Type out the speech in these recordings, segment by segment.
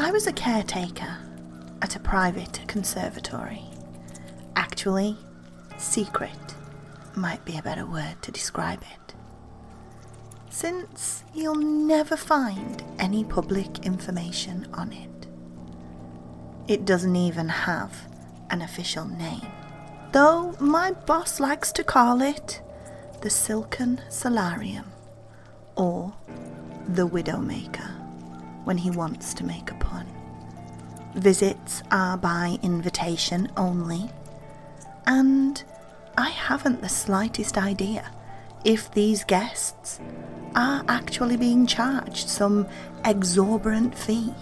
I was a caretaker at a private conservatory. Actually, secret might be a better word to describe it, since you'll never find any public information on it. It doesn't even have an official name, though my boss likes to call it the Silken Solarium or the Widowmaker when he wants to make a pun. Visits are by invitation only, and I haven't the slightest idea if these guests are actually being charged some exorbitant fee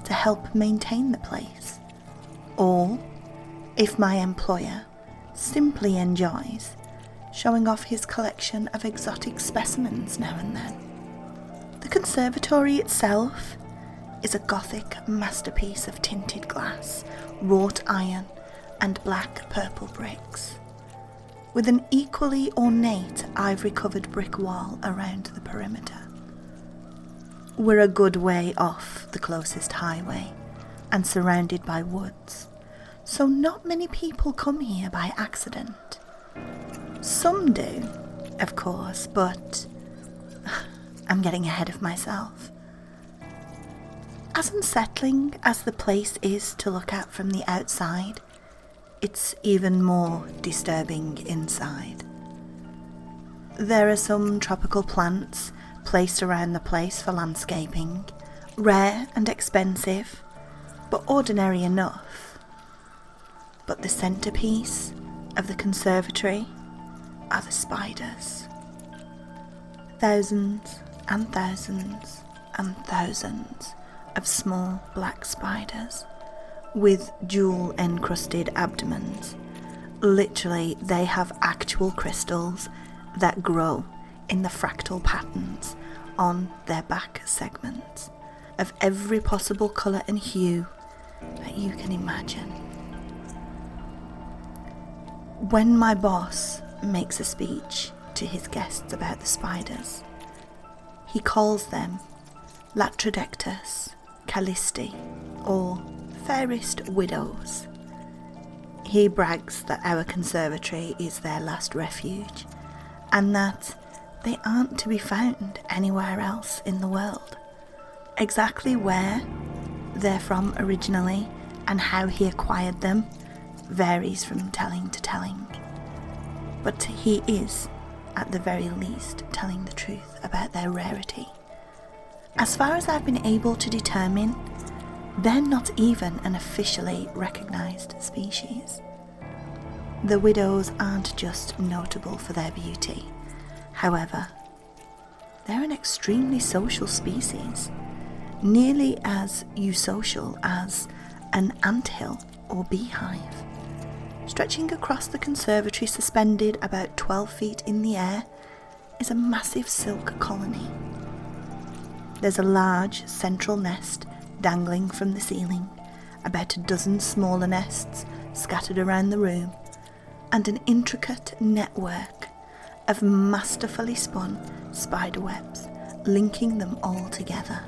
to help maintain the place, or if my employer simply enjoys showing off his collection of exotic specimens now and then. The conservatory itself is a Gothic masterpiece of tinted glass, wrought iron and black purple bricks, with an equally ornate ivory-covered brick wall around the perimeter. We're a good way off the closest highway and surrounded by woods, so not many people come here by accident. Some do, of course, but I'm getting ahead of myself. As unsettling as the place is to look at from the outside, it's even more disturbing inside. There are some tropical plants placed around the place for landscaping, rare and expensive, but ordinary enough. But the centerpiece of the conservatory are the spiders. Thousands and thousands and thousands of small black spiders with jewel-encrusted abdomens. Literally, they have actual crystals that grow in the fractal patterns on their back segments of every possible colour and hue that you can imagine. When my boss makes a speech to his guests about the spiders, he calls them Latrodectus Callisti, or fairest widows. He brags that our conservatory is their last refuge, and that they aren't to be found anywhere else in the world. Exactly where they're from originally and how he acquired them varies from telling to telling, but he is, at the very least, telling the truth about their rarity. As far as I've been able to determine, they're not even an officially recognised species. The widows aren't just notable for their beauty. However, they're an extremely social species, nearly as eusocial as an anthill or beehive. Stretching across the conservatory, suspended about 12 feet in the air, is a massive silk colony. There's a large central nest dangling from the ceiling, about a dozen smaller nests scattered around the room, and an intricate network of masterfully spun spider webs linking them all together.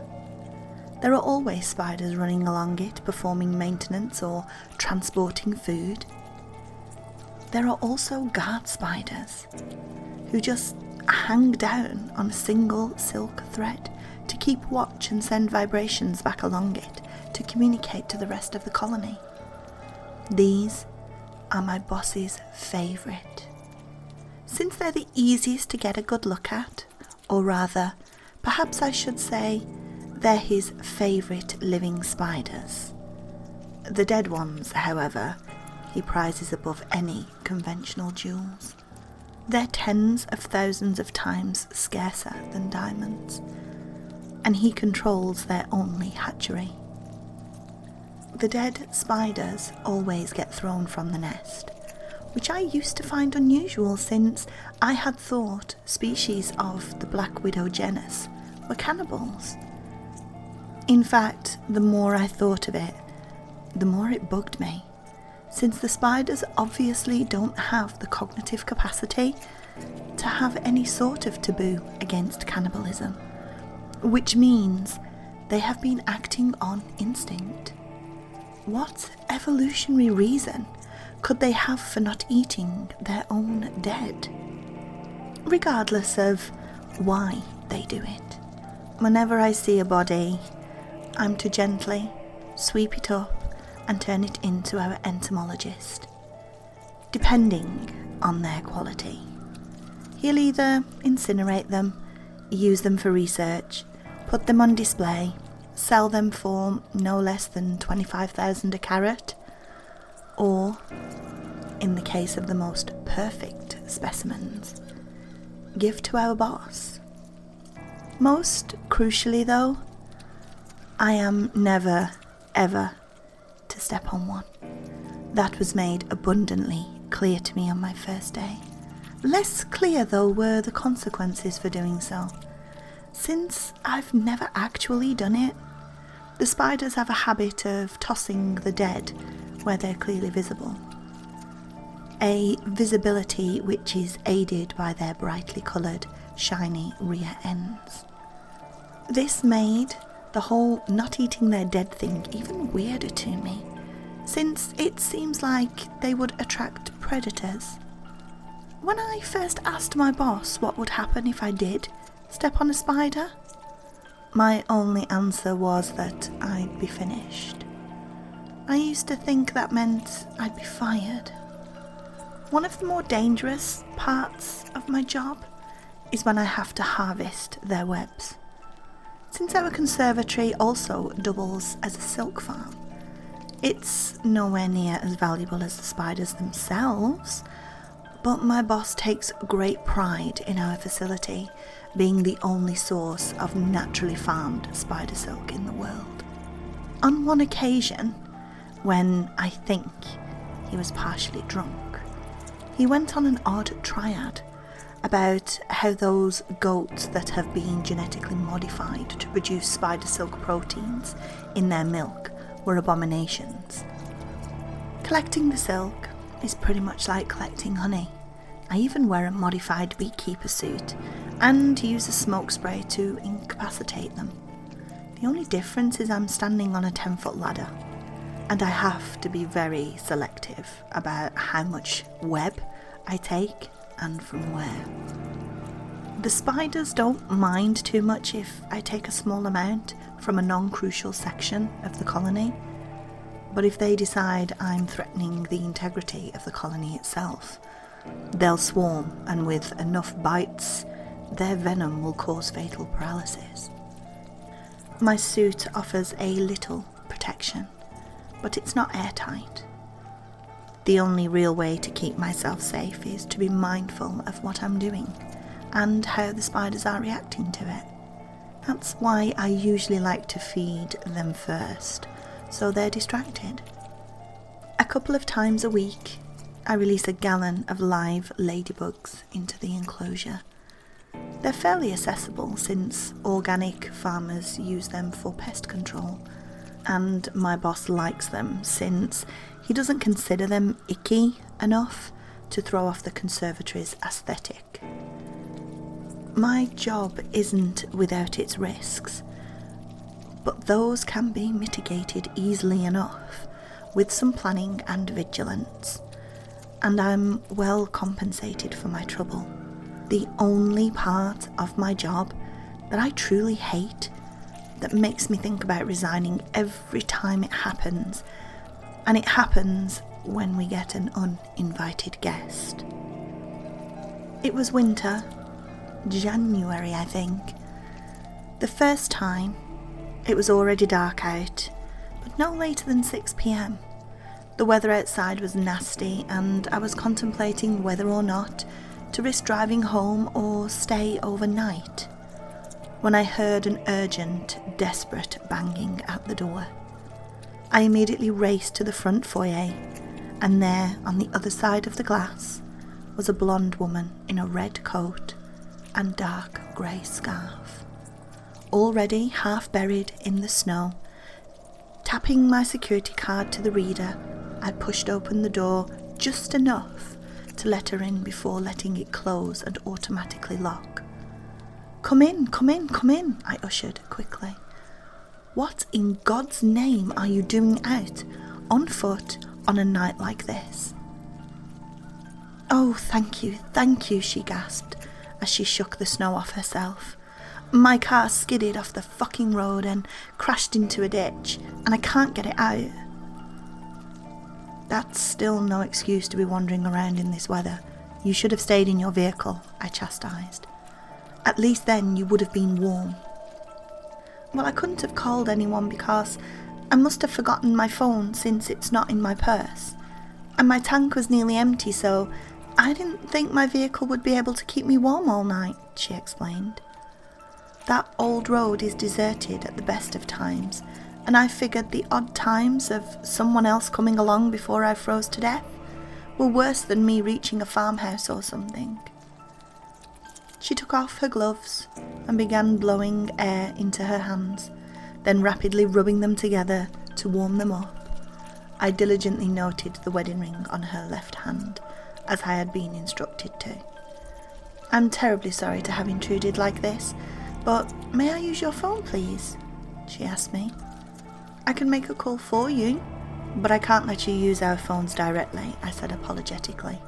There are always spiders running along it, performing maintenance or transporting food. There are also guard spiders, who just hang down on a single silk thread to keep watch and send vibrations back along it to communicate to the rest of the colony. These are my boss's favourite, since they're the easiest to get a good look at, or rather, perhaps I should say, they're his favourite living spiders. The dead ones, however, he prizes above any conventional jewels. They're tens of thousands of times scarcer than diamonds, and he controls their only hatchery. The dead spiders always get thrown from the nest, which I used to find unusual since I had thought species of the black widow genus were cannibals. In fact, the more I thought of it, the more it bugged me, since the spiders obviously don't have the cognitive capacity to have any sort of taboo against cannibalism, which means they have been acting on instinct. What evolutionary reason could they have for not eating their own dead? Regardless of why they do it, whenever I see a body, I'm to gently sweep it up and turn it into our entomologist, depending on their quality. He'll either incinerate them, use them for research, put them on display, sell them for no less than 25,000 a carat, or, in the case of the most perfect specimens, give to our boss. Most crucially though, I am never, ever to step on one. That was made abundantly clear to me on my first day. Less clear though were the consequences for doing so. Since I've never actually done it, the spiders have a habit of tossing the dead where they're clearly visible. A visibility which is aided by their brightly coloured, shiny rear ends. This made the whole not eating their dead thing even weirder to me, since it seems like they would attract predators. When I first asked my boss what would happen if I did step on a spider, my only answer was that I'd be finished. I used to think that meant I'd be fired. One of the more dangerous parts of my job is when I have to harvest their webs. Since our conservatory also doubles as a silk farm, it's nowhere near as valuable as the spiders themselves, but my boss takes great pride in our facility being the only source of naturally farmed spider silk in the world. On one occasion, when I think he was partially drunk, he went on an odd tirade about how those goats that have been genetically modified to produce spider silk proteins in their milk were abominations. Collecting the silk is pretty much like collecting honey. I even wear a modified beekeeper suit and use a smoke spray to incapacitate them. The only difference is I'm standing on a 10-foot ladder, and I have to be very selective about how much web I take and from where. The spiders don't mind too much if I take a small amount from a non-crucial section of the colony, but if they decide I'm threatening the integrity of the colony itself, they'll swarm, and with enough bites, their venom will cause fatal paralysis. My suit offers a little protection, but it's not airtight. The only real way to keep myself safe is to be mindful of what I'm doing and how the spiders are reacting to it. That's why I usually like to feed them first, so they're distracted. A couple of times a week, I release a gallon of live ladybugs into the enclosure. They're fairly accessible since organic farmers use them for pest control, and my boss likes them since he doesn't consider them icky enough to throw off the conservatory's aesthetic. My job isn't without its risks, but those can be mitigated easily enough with some planning and vigilance, and I'm well compensated for my trouble. The only part of my job that I truly hate, that makes me think about resigning every time it happens, and it happens when we get an uninvited guest. It was winter, January I think. The first time, it was already dark out, but no later than 6 p.m. The weather outside was nasty, and I was contemplating whether or not to risk driving home or stay overnight, when I heard an urgent, desperate banging at the door. I immediately raced to the front foyer, and there, on the other side of the glass, was a blonde woman in a red coat and dark grey scarf, already half buried in the snow. Tapping my security card to the reader, I pushed open the door just enough to let her in before letting it close and automatically lock. "Come in, come in, come in," I ushered quickly. What in God's name are you doing out, on foot, on a night like this? Oh, thank you, she gasped as she shook the snow off herself. My car skidded off the fucking road and crashed into a ditch, and I can't get it out. That's still no excuse to be wandering around in this weather. You should have stayed in your vehicle, I chastised. At least then you would have been warm. Well, I couldn't have called anyone because I must have forgotten my phone since it's not in my purse. And my tank was nearly empty, so I didn't think my vehicle would be able to keep me warm all night, she explained. That old road is deserted at the best of times, and I figured the odd times of someone else coming along before I froze to death were worse than me reaching a farmhouse or something. She took off her gloves and began blowing air into her hands, then rapidly rubbing them together to warm them up. I diligently noted the wedding ring on her left hand, as I had been instructed to. I'm terribly sorry to have intruded like this, but may I use your phone, please? She asked me. I can make a call for you, but I can't let you use our phones directly, I said apologetically.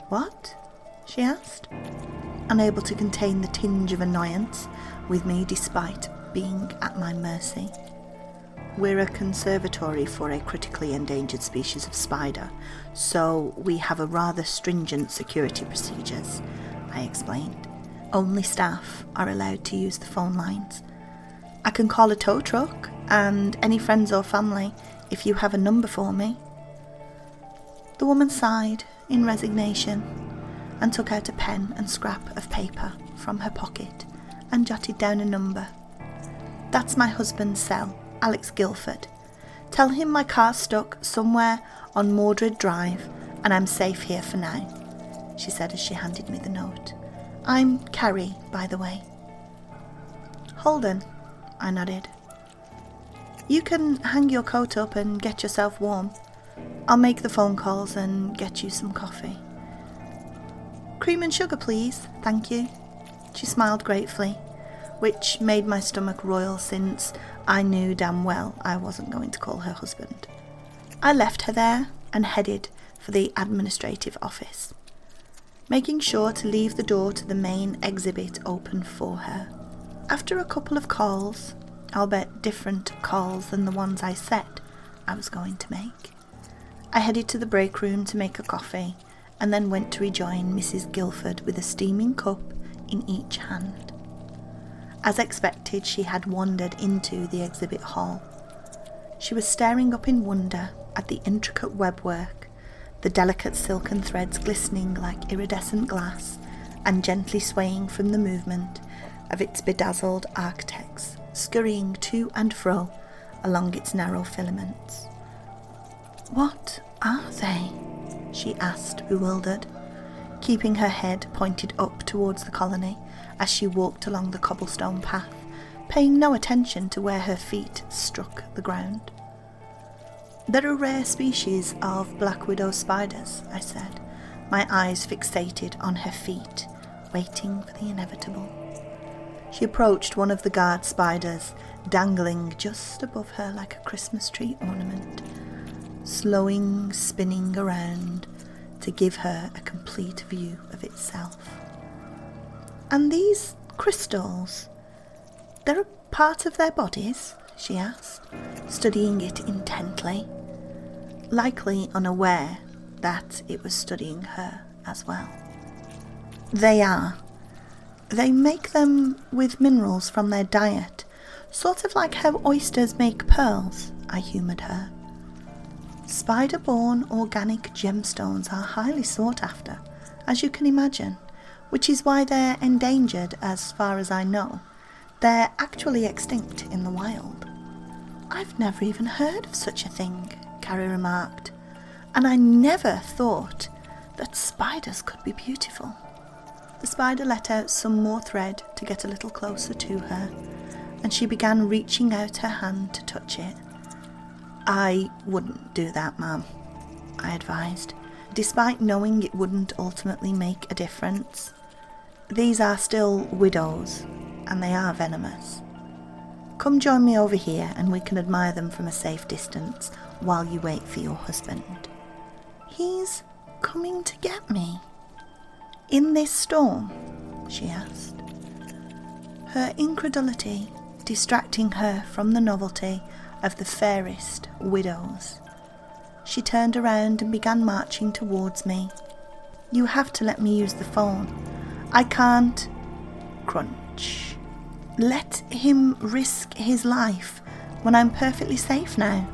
What? She asked, unable to contain the tinge of annoyance with me despite being at my mercy. We're a conservatory for a critically endangered species of spider, so we have a rather stringent security procedures, I explained. Only staff are allowed to use the phone lines. I can call a tow truck and any friends or family if you have a number for me. The woman sighed in resignation and took out a pen and scrap of paper from her pocket and jotted down a number. That's my husband's cell, Alex Guilford. Tell him my car's stuck somewhere on Mordred Drive and I'm safe here for now, she said as she handed me the note. I'm Carrie, by the way. Holden, I nodded. You can hang your coat up and get yourself warm. I'll make the phone calls and get you some coffee. Cream and sugar, please, thank you. She smiled gratefully, which made my stomach roil since I knew damn well I wasn't going to call her husband. I left her there and headed for the administrative office, making sure to leave the door to the main exhibit open for her. After a couple of calls, albeit different calls than the ones I said I was going to make, I headed to the break room to make a coffee and then went to rejoin Mrs. Guilford with a steaming cup in each hand. As expected, she had wandered into the exhibit hall. She was staring up in wonder at the intricate webwork, the delicate silken threads glistening like iridescent glass and gently swaying from the movement of its bedazzled architects, scurrying to and fro along its narrow filaments. What are they? She asked, bewildered, keeping her head pointed up towards the colony as she walked along the cobblestone path, paying no attention to where her feet struck the ground. They're a rare species of black widow spiders, I said, my eyes fixated on her feet, waiting for the inevitable. She approached one of the guard spiders, dangling just above her like a Christmas tree ornament, slowing, spinning around to give her a complete view of itself. And these crystals, they're a part of their bodies? She asked, studying it intently, likely unaware that it was studying her as well. They are. They make them with minerals from their diet, sort of like how oysters make pearls, I humoured her. Spider-born organic gemstones are highly sought after, as you can imagine, which is why they're endangered as far as I know. They're actually extinct in the wild. I've never even heard of such a thing, Carrie remarked, and I never thought that spiders could be beautiful. The spider let out some more thread to get a little closer to her, and she began reaching out her hand to touch it. I wouldn't do that, ma'am, I advised, despite knowing it wouldn't ultimately make a difference. These are still widows, and they are venomous. Come join me over here and we can admire them from a safe distance while you wait for your husband. He's coming to get me. In this storm? She asked. Her incredulity distracting her from the novelty of the fairest widows. She turned around and began marching towards me. You have to let me use the phone. I can't. Crunch. Let him risk his life when I'm perfectly safe now.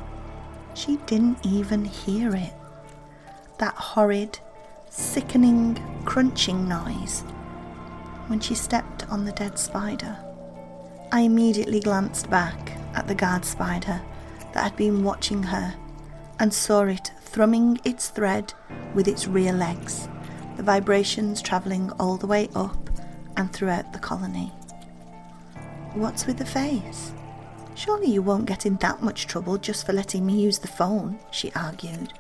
She didn't even hear it. That horrid, sickening, crunching noise when she stepped on the dead spider. I immediately glanced back at the guard spider that had been watching her and saw it thrumming its thread with its rear legs, the vibrations travelling all the way up and throughout the colony. What's with the face? Surely you won't get in that much trouble just for letting me use the phone, she argued,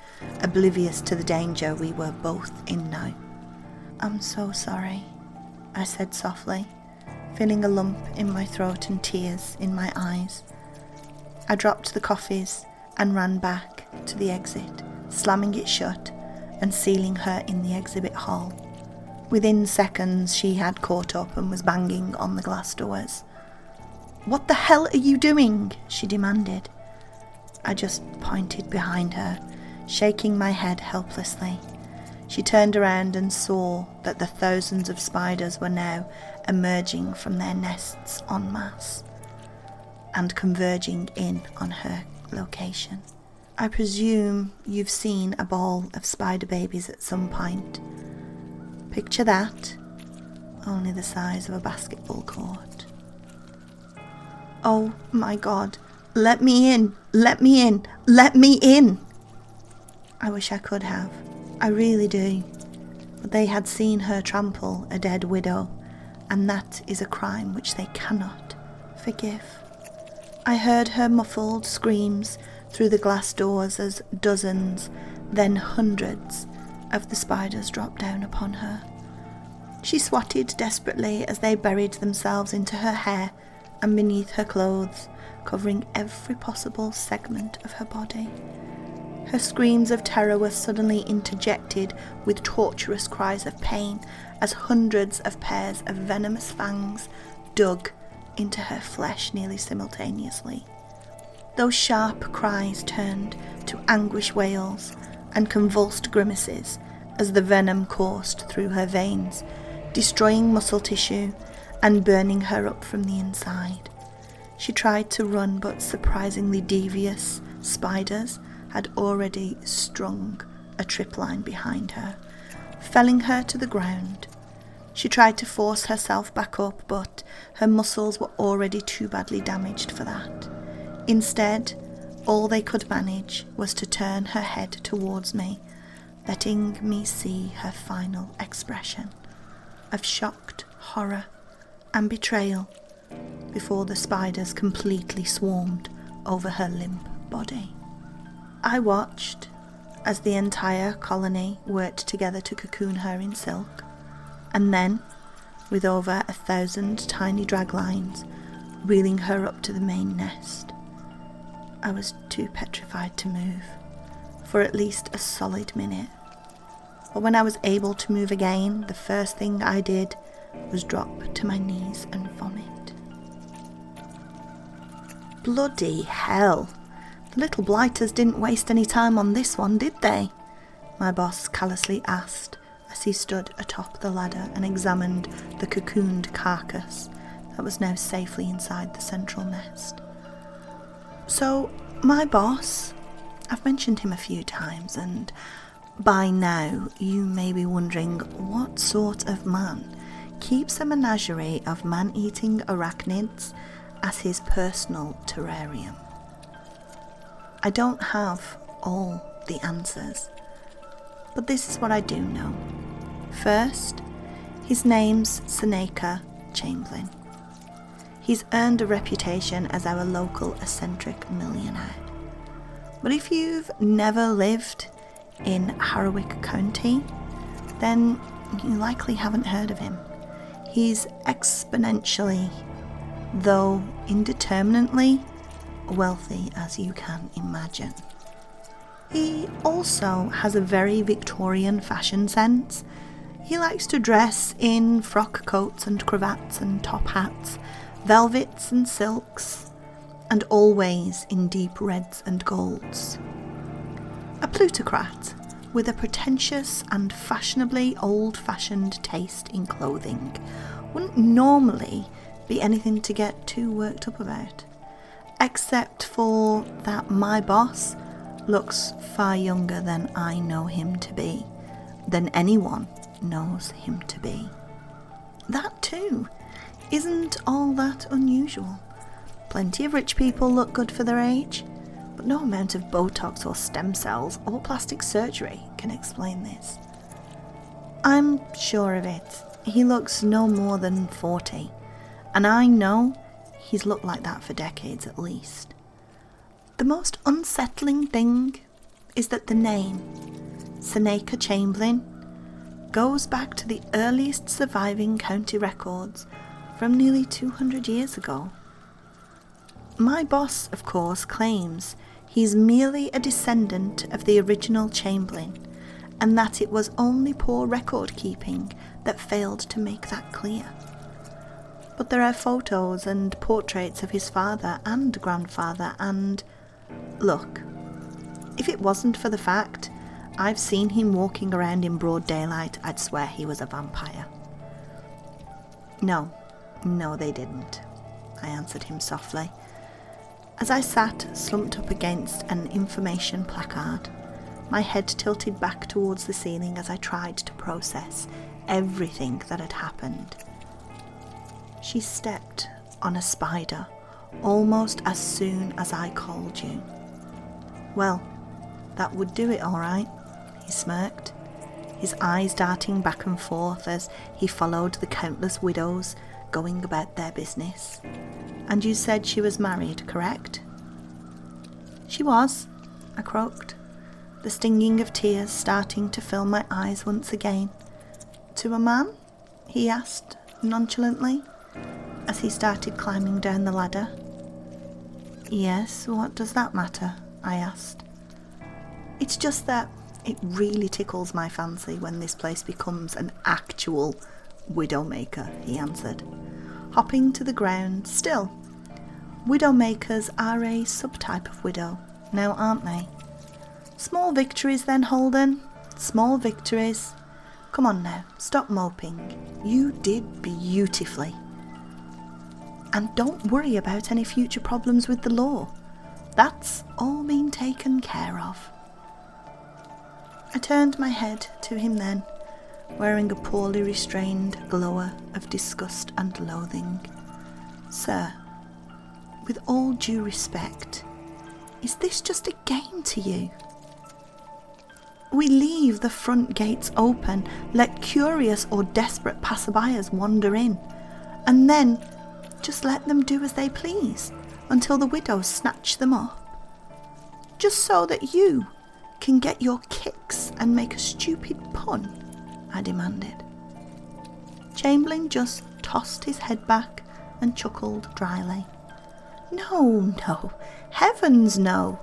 oblivious to the danger we were both in now. I'm so sorry, I said softly, feeling a lump in my throat and tears in my eyes. I dropped the coffees and ran back to the exit, slamming it shut and sealing her in the exhibit hall. Within seconds she had caught up and was banging on the glass doors. What the hell are you doing? She demanded. I just pointed behind her, shaking my head helplessly. She turned around and saw that the thousands of spiders were now emerging from their nests en masse and converging in on her location. I presume you've seen a ball of spider babies at some point. Picture that, only the size of a basketball court. Oh my God, let me in, let me in, let me in! I wish I could have, I really do. But they had seen her trample a dead widow, and that is a crime which they cannot forgive. I heard her muffled screams through the glass doors as dozens, then hundreds, of the spiders dropped down upon her. She swatted desperately as they buried themselves into her hair and beneath her clothes, covering every possible segment of her body. Her screams of terror were suddenly interjected with torturous cries of pain as hundreds of pairs of venomous fangs dug into her flesh nearly simultaneously. Those sharp cries turned to anguish wails and convulsed grimaces as the venom coursed through her veins, destroying muscle tissue and burning her up from the inside. She tried to run, but surprisingly devious spiders had already strung a tripline behind her, felling her to the ground. She tried to force herself back up, but her muscles were already too badly damaged for that. Instead, all they could manage was to turn her head towards me, letting me see her final expression of shocked horror and betrayal before the spiders completely swarmed over her limp body. I watched as the entire colony worked together to cocoon her in silk, and then, with over 1,000 tiny drag lines reeling her up to the main nest, I was too petrified to move for at least a solid minute. But when I was able to move again, the first thing I did was drop to my knees and vomit. Bloody hell! The little blighters didn't waste any time on this one, did they? My boss callously asked as he stood atop the ladder and examined the cocooned carcass that was now safely inside the central nest. So, my boss, I've mentioned him a few times, and by now you may be wondering what sort of man keeps a menagerie of man-eating arachnids as his personal terrarium. I don't have all the answers, but this is what I do know. First, his name's Seneca Chamberlain. He's earned a reputation as our local eccentric millionaire. But if you've never lived in Harwick County, then you likely haven't heard of him. He's exponentially though indeterminately wealthy as you can imagine. He also has a very Victorian fashion sense. He likes to dress in frock coats and cravats and top hats, velvets and silks, and always in deep reds and golds. A plutocrat with a pretentious and fashionably old-fashioned taste in clothing wouldn't normally be anything to get too worked up about, except for that my boss looks far younger than I know him to be, than anyone knows him to be. That too isn't all that unusual. Plenty of rich people look good for their age, but no amount of Botox or stem cells or plastic surgery can explain this. I'm sure of it. He looks no more than 40, and I know he's looked like that for decades at least. The most unsettling thing is that the name, Seneca Chamberlain, goes back to the earliest surviving county records from nearly 200 years ago. My boss, of course, claims he's merely a descendant of the original Chamberlain, and that it was only poor record keeping that failed to make that clear. But there are photos and portraits of his father and grandfather, and look, if it wasn't for the fact I've seen him walking around in broad daylight, I'd swear he was a vampire. No, they didn't, I answered him softly, as I sat slumped up against an information placard, my head tilted back towards the ceiling as I tried to process everything that had happened. She stepped on a spider almost as soon as I called you. Well, that would do it all right, he smirked, his eyes darting back and forth as he followed the countless widows going about their business. And you said she was married, correct? She was, I croaked, the stinging of tears starting to fill my eyes once again. To a man? He asked nonchalantly, as he started climbing down the ladder. Yes, what does that matter? I asked. It's just that it really tickles my fancy when this place becomes an actual widowmaker, he answered, hopping to the ground. Still, widowmakers are a subtype of widow, now aren't they? Small victories then, Holden. Small victories. Come on now, stop moping. You did beautifully. And don't worry about any future problems with the law. That's all been taken care of. I turned my head to him then, wearing a poorly restrained glower of disgust and loathing. Sir, with all due respect, is this just a game to you? We leave the front gates open, let curious or desperate passerbyers wander in, and then just let them do as they please until the widows snatch them up. Just so that you can get your kicks and make a stupid pun, I demanded. Chamberlain just tossed his head back and chuckled dryly. No, heavens no.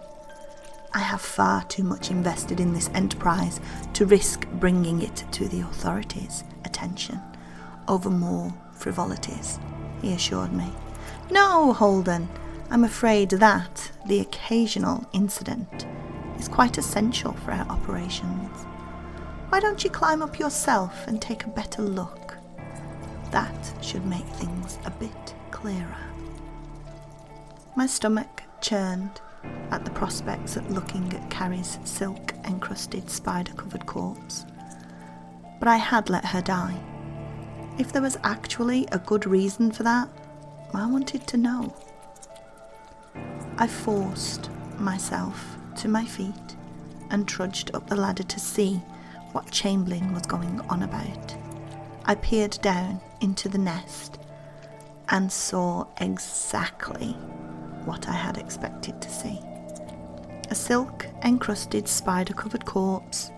I have far too much invested in this enterprise to risk bringing it to the authorities' attention over more frivolities, he assured me. No, Holden, I'm afraid that the occasional incident is quite essential for our operations. Why don't you climb up yourself and take a better look? That should make things a bit clearer. My stomach churned at the prospects of looking at Carrie's silk-encrusted spider-covered corpse. But I had let her die. If there was actually a good reason for that, I wanted to know. I forced myself to my feet and trudged up the ladder to see what Chamberlain was going on about. I peered down into the nest and saw exactly what I had expected to see. A silk-encrusted spider-covered corpse,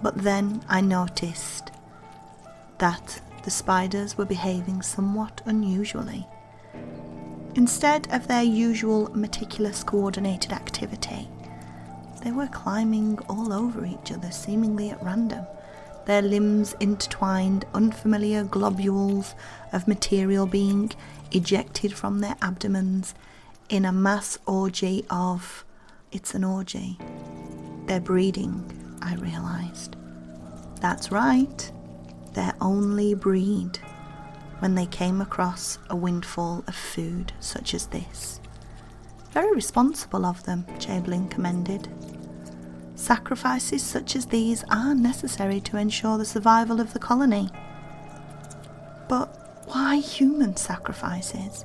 but then I noticed that the spiders were behaving somewhat unusually. Instead of their usual meticulous coordinated activity, they were climbing all over each other, seemingly at random, their limbs intertwined, unfamiliar globules of material being ejected from their abdomens in a mass orgy of... It's an orgy. They're breeding, I realised. That's right, their only breed, when they came across a windfall of food such as this. Very responsible of them, Chamberlain commended. Sacrifices such as these are necessary to ensure the survival of the colony. But why human sacrifices?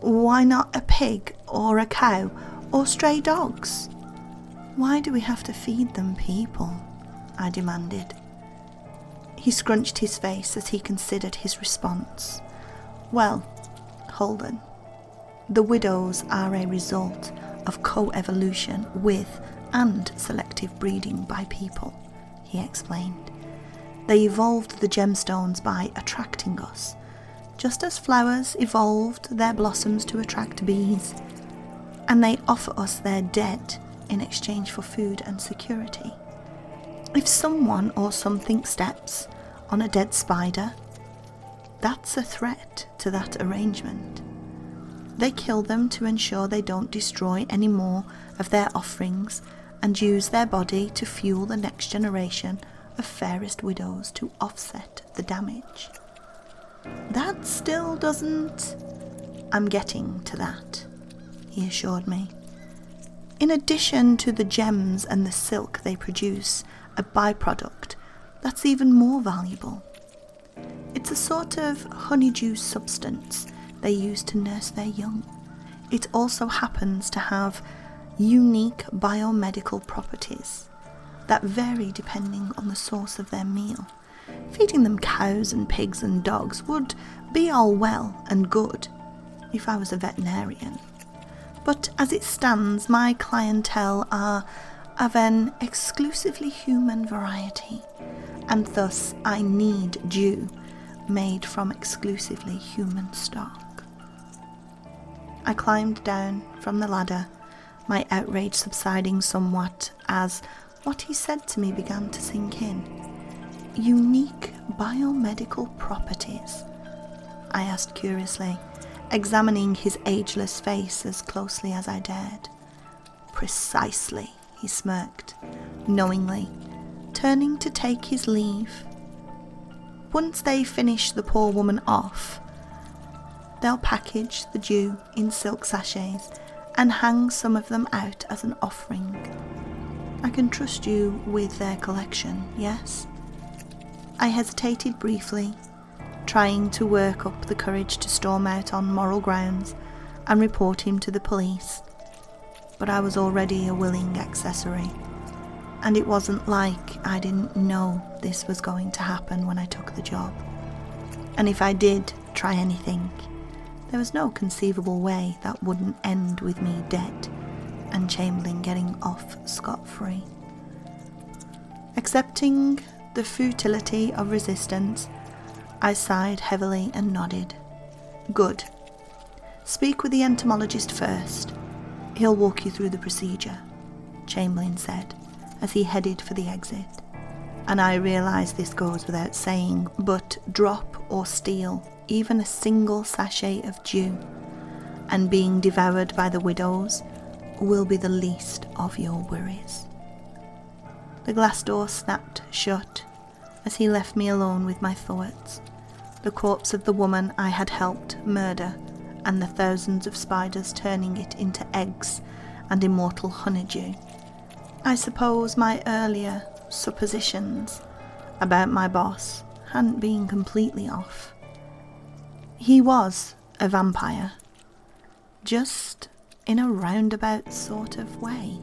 Why not a pig or a cow or stray dogs? Why do we have to feed them people? I demanded. He scrunched his face as he considered his response. Well, Holden, the widows are a result of co-evolution with and selective breeding by people, he explained. They evolved the gemstones by attracting us, just as flowers evolved their blossoms to attract bees, and they offer us their dead in exchange for food and security. If someone or something steps on a dead spider, that's a threat to that arrangement. They kill them to ensure they don't destroy any more of their offerings and use their body to fuel the next generation of fairest widows to offset the damage. That still doesn't... I'm getting to that, he assured me. In addition to the gems and the silk they produce, a byproduct that's even more valuable. It's a sort of honeydew substance they use to nurse their young. It also happens to have unique biomedical properties that vary depending on the source of their meal. Feeding them cows and pigs and dogs would be all well and good if I was a veterinarian. But as it stands, my clientele are of an exclusively human variety, and thus I need dew made from exclusively human stock. I climbed down from the ladder, my outrage subsiding somewhat as what he said to me began to sink in. Unique biomedical properties? I asked curiously, examining his ageless face as closely as I dared. Precisely, he smirked, knowingly, turning to take his leave. Once they finish the poor woman off, they'll package the dew in silk sachets and hang some of them out as an offering. I can trust you with their collection, yes? I hesitated briefly, trying to work up the courage to storm out on moral grounds and report him to the police. But I was already a willing accessory, and it wasn't like I didn't know this was going to happen when I took the job. And if I did try anything, there was no conceivable way that wouldn't end with me dead and Chamberlain getting off scot-free. Accepting the futility of resistance, I sighed heavily and nodded. Good. Speak with the entomologist first. He'll walk you through the procedure, Chamberlain said, as he headed for the exit. And I realise this goes without saying, but drop or steal even a single sachet of dew, and being devoured by the widows will be the least of your worries. The glass door snapped shut as he left me alone with my thoughts, the corpse of the woman I had helped murder, and the thousands of spiders turning it into eggs and immortal honeydew. I suppose my earlier suppositions about my boss hadn't been completely off. He was a vampire, just in a roundabout sort of way.